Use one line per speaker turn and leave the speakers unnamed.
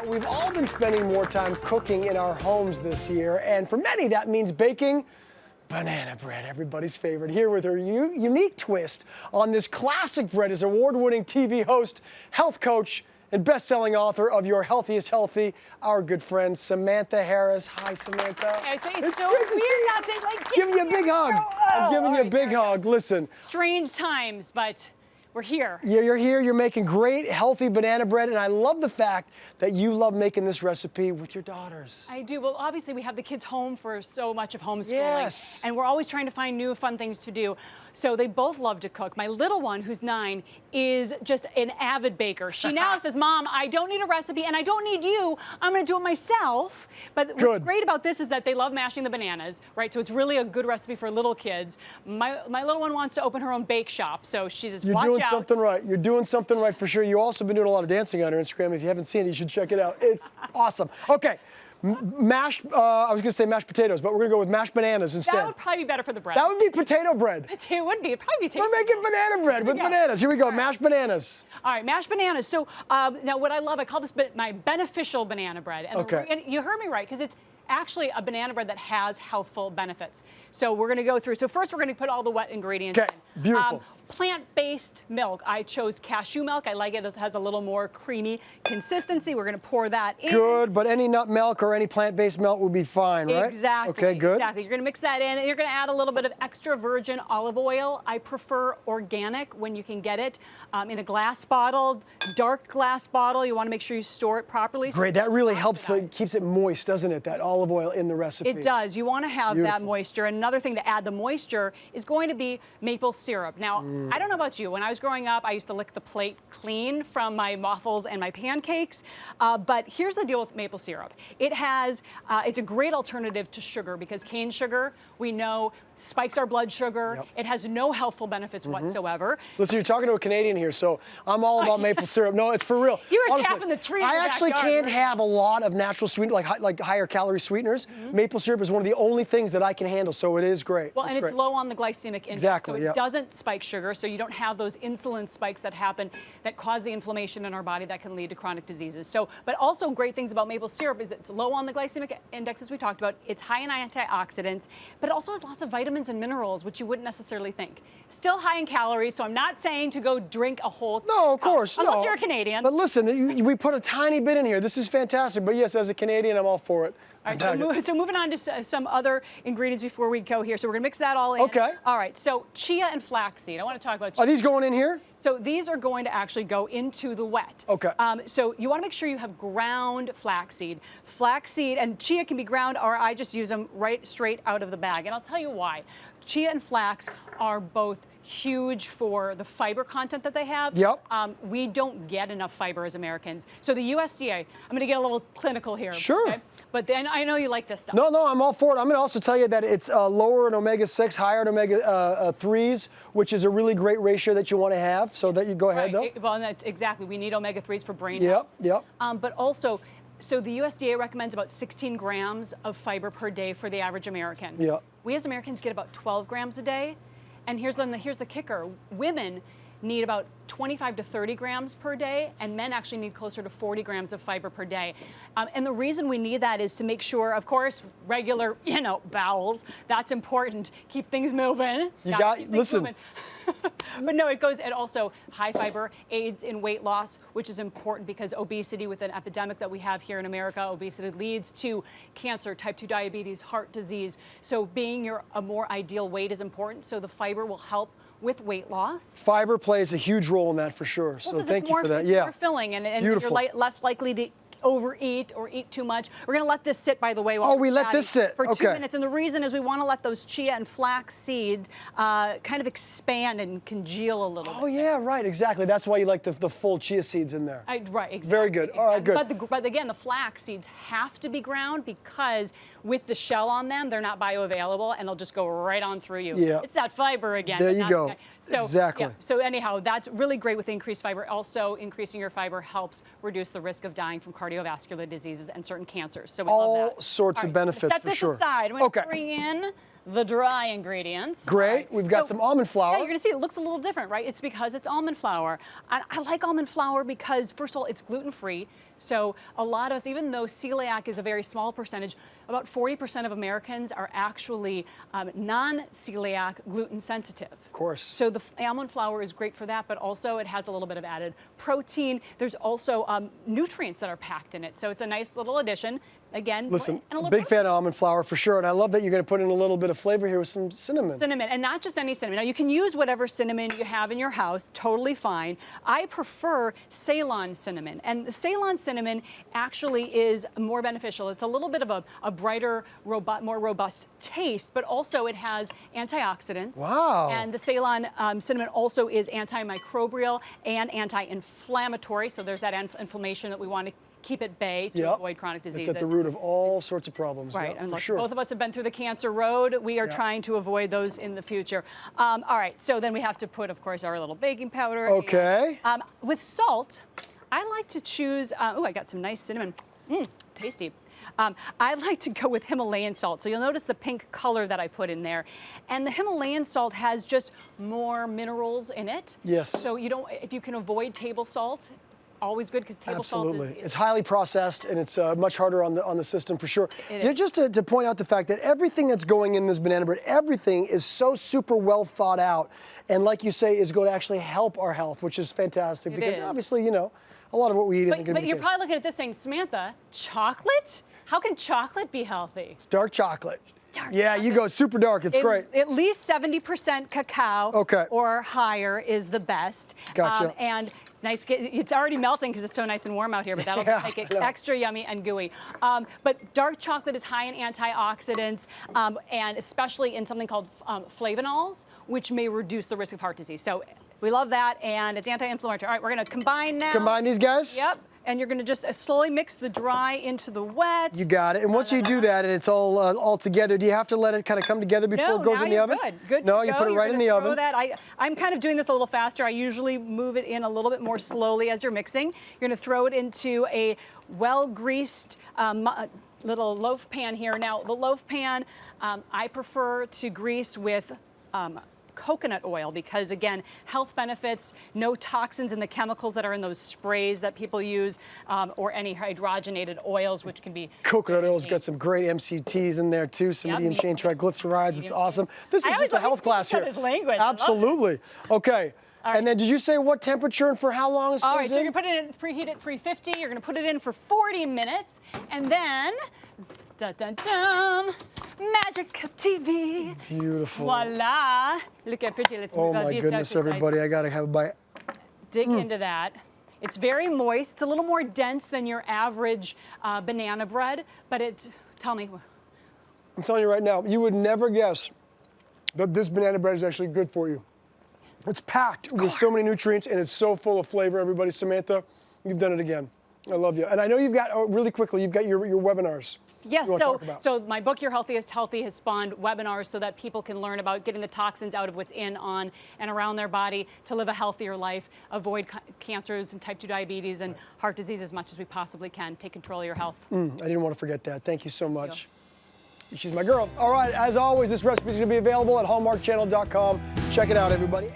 We've all been spending more time cooking in our homes this year, and for many that means baking banana bread, everybody's favorite. Here with her unique twist on this classic bread is award-winning TV host, health coach, and best-selling author of Your Healthiest Healthy, our good friend Samantha Harris. Hi, Samantha.
I say
it's
so
great to
weird
see
not to like
Give me a big hug. I'm giving you a big hug. Listen.
Strange times, but we're here.
Yeah, you're here. You're making great, healthy banana bread, and I love the fact that you love making this recipe with your daughters.
I do. Well, obviously, we have the kids home for so much of homeschooling.
Yes.
And we're always trying to find new, fun things to do. So they both love to cook. My little one, who's 9, is just an avid baker. She now says, Mom, I don't need a recipe, and I don't need you. I'm going to do it myself. But what's great about this is that they love mashing the bananas, right? So it's really a good recipe for little kids. My little one wants to open her own bake shop, so she says, watch out.
You're doing something right. You're doing something right for sure. You've also been doing a lot of dancing on her Instagram. If you haven't seen it, you should check it out. It's awesome. Okay. Mashed, I was going to say mashed potatoes, but we're going to go with mashed bananas instead.
That would probably be better for the bread.
That would be potato bread.
It would be. It'd probably be tasty.
We're making banana bread with bananas. Here we go, mashed bananas.
All right, mashed bananas. So now what I love, I call this my beneficial banana bread. And and you heard me right, because it's actually a banana bread that has healthful benefits. So we're going to go through. So first we're going to put all the wet ingredients in.
Okay, beautiful.
Plant-based milk. I chose cashew milk. I like it. It has a little more creamy consistency. We're going to pour that in.
Good, but any nut milk or any plant-based milk would be fine, right?
Exactly.
Okay, good.
Exactly. You're going to mix that in, and you're going to add a little bit of extra virgin olive oil. I prefer organic when you can get it in a glass bottle, dark glass bottle. You want to make sure you store it properly.
Great. That really helps. Keeps it moist, doesn't it? That olive oil in the recipe.
It does. You want to have that moisture. And another thing to add the moisture is going to be maple syrup. Now, I don't know about you. When I was growing up, I used to lick the plate clean from my waffles and my pancakes. But here's the deal with maple syrup. It's a great alternative to sugar, because cane sugar, we know, spikes our blood sugar. Yep. It has no healthful benefits whatsoever.
Listen, you're talking to a Canadian here, so I'm all about maple syrup. No, it's for real.
You were tapping the tree.
I actually can't have a lot of natural sweeteners, like higher calorie sweeteners. Maple syrup is one of the only things that I can handle, so it is great.
Well, it's low on the glycemic index, so it doesn't spike sugar, so you don't have those insulin spikes that happen that cause the inflammation in our body that can lead to chronic diseases. So, but also great things about maple syrup is it's low on the glycemic index, as we talked about. It's high in antioxidants, but it also has lots of vitamins and minerals, which you wouldn't necessarily think. Still high in calories, so I'm not saying to go drink a whole
No, of course,
unless you're a Canadian.
But listen, we put a tiny bit in here. This is fantastic, but yes, as a Canadian, I'm all for it.
All right, so moving on to some other ingredients before we go here. So we're going to mix that all in.
Okay.
All right, so chia and flaxseed. I want to talk about chia.
Are these going in here?
So these are going to actually go into the wet.
Okay.
So you want to make sure you have ground flaxseed. Flaxseed and chia can be ground, or I just use them right straight out of the bag. And I'll tell you why. Chia and flax are both huge for the fiber content that they have.
Yep.
We don't get enough fiber as Americans. So the USDA, I'm going to get a little clinical here.
Sure.
Okay? But then I know you like this stuff.
No, I'm all for it. I'm going to also tell you that it's lower in omega-6, higher in omega-3s, which is a really great ratio that you want to have. So that you go ahead, though.
Well, exactly. We need omega-3s for brain health.
Yep.
But also, so the USDA recommends about 16 grams of fiber per day for the average American.
Yep.
We as Americans get about 12 grams a day. And here's the kicker. Women need about 25 to 30 grams per day, and men actually need closer to 40 grams of fiber per day. And the reason we need that is to make sure, of course, regular, bowels, that's important. Keep things moving.
Listen.
But no, it also, high fiber aids in weight loss, which is important because obesity, with an epidemic that we have here in America, obesity leads to cancer, type 2 diabetes, heart disease. So being a more ideal weight is important. So the fiber will help with weight loss.
Fiber plays a huge role in that for sure.
Well,
so thank you for that.
It's more filling, and you're less likely to overeat or eat too much. We're going to let this sit, by the way, while
we let this sit
for 2 minutes. And the reason is we want to let those chia and flax seeds kind of expand and congeal a little bit.
Oh, yeah, right, exactly. That's why you like the full chia seeds in there.
Right, exactly.
Very good. All right, good.
But again, the flax seeds have to be ground, because with the shell on them, they're not bioavailable, and they'll just go right on through you.
Yeah.
It's that fiber again.
There you go.
So,
Exactly.
Yeah, so anyhow, that's really great with increased fiber. Also, increasing your fiber helps reduce the risk of dying from cardiovascular diseases and certain cancers. So we love that.
All sorts of benefits
set
for
this
sure.
aside. I'm going to bring in the dry ingredients.
Great.
Right.
We've got some almond flour.
Yeah, you're going to see it looks a little different, right? It's because it's almond flour. I like almond flour because, first of all, it's gluten-free. So a lot of us, even though celiac is a very small percentage, about 40% of Americans are actually non-celiac gluten sensitive.
Of course.
So the almond flour is great for that, but also it has a little bit of added protein. There's also nutrients that are packed in it. So it's a nice little addition. Again,
listen,
and a
big fan of almond flour for sure, and I love that you're going to put in a little bit of flavor here with some cinnamon.
Cinnamon, and not just any cinnamon. Now you can use whatever cinnamon you have in your house, totally fine. I prefer Ceylon cinnamon, and the Ceylon cinnamon actually is more beneficial. It's a little bit of a brighter, more robust taste, but also it has antioxidants.
Wow.
And the Ceylon cinnamon also is antimicrobial and anti-inflammatory, so there's that inflammation that we want to keep at bay to avoid chronic diseases.
It's at the root of all sorts of problems.
Right,
yeah,
and
for
look,
sure.
both of us have been through the cancer road. We are trying to avoid those in the future. All right, so then we have to put, of course, our little baking powder.
Okay.
And, with salt, I like to choose, oh, I got some nice cinnamon. Tasty. I like to go with Himalayan salt. So you'll notice the pink color that I put in there. And the Himalayan salt has just more minerals in it.
Yes.
So you don't, if you can avoid table salt, always good because table salt is
it's highly processed and it's much harder on the system for sure. Just to point out the fact that everything that's going in this banana bread, everything is so super well thought out, and like you say, is going to actually help our health, which is fantastic because obviously, you know, a lot of what we eat isn't going to be
But you're probably looking at this saying, Samantha, chocolate? How can chocolate be healthy?
It's dark chocolate.
Dark
yeah,
chocolate.
you go super dark. It's great.
At least 70% cacao or higher is the best.
Gotcha.
And it's nice. It's already melting because it's so nice and warm out here, but that'll make it extra yummy and gooey. But dark chocolate is high in antioxidants, and especially in something called flavonols, which may reduce the risk of heart disease. So we love that, and it's anti-inflammatory. All right, we're going to combine now.
Combine these guys?
Yep. And you're going to just slowly mix the dry into the wet.
You got it. And once you do that and it's all together, do you have to let it kind of come together before it goes in the oven?
Good.
No, you put it right in the oven.
I'm kind of doing this a little faster. I usually move it in a little bit more slowly as you're mixing. You're going to throw it into a well-greased little loaf pan here. Now, the loaf pan, I prefer to grease with coconut oil because, again, health benefits, no toxins in the chemicals that are in those sprays that people use, or any hydrogenated oils, which can be
coconut oil's got some great MCTs in there too, some medium chain triglycerides. It's awesome. This is just a health class here. Absolutely. Okay. And then did you say what temperature and for how long?
All right, so you're going to put it in, preheat it 350. You're going to put it in for 40 minutes, and then, dun dun dun, magic of TV.
Beautiful.
Voila. Look how pretty. Let's move
my goodness, everybody. I got to have a bite.
Dig into that. It's very moist. It's a little more dense than your average banana bread, but tell me.
I'm telling you right now, you would never guess that this banana bread is actually good for you. It's packed with so many nutrients and it's so full of flavor, everybody. Samantha, you've done it again. I love you. And I know you've got, really quickly, you've got your webinars.
Yes, so my book, Your Healthiest Healthy, has spawned webinars so that people can learn about getting the toxins out of what's in, on, and around their body to live a healthier life, avoid cancers and type 2 diabetes and heart disease as much as we possibly can. Take control of your health.
I didn't want to forget that. Thank you so much. She's my girl. All right, as always, this recipe is going to be available at hallmarkchannel.com. Check it out, everybody.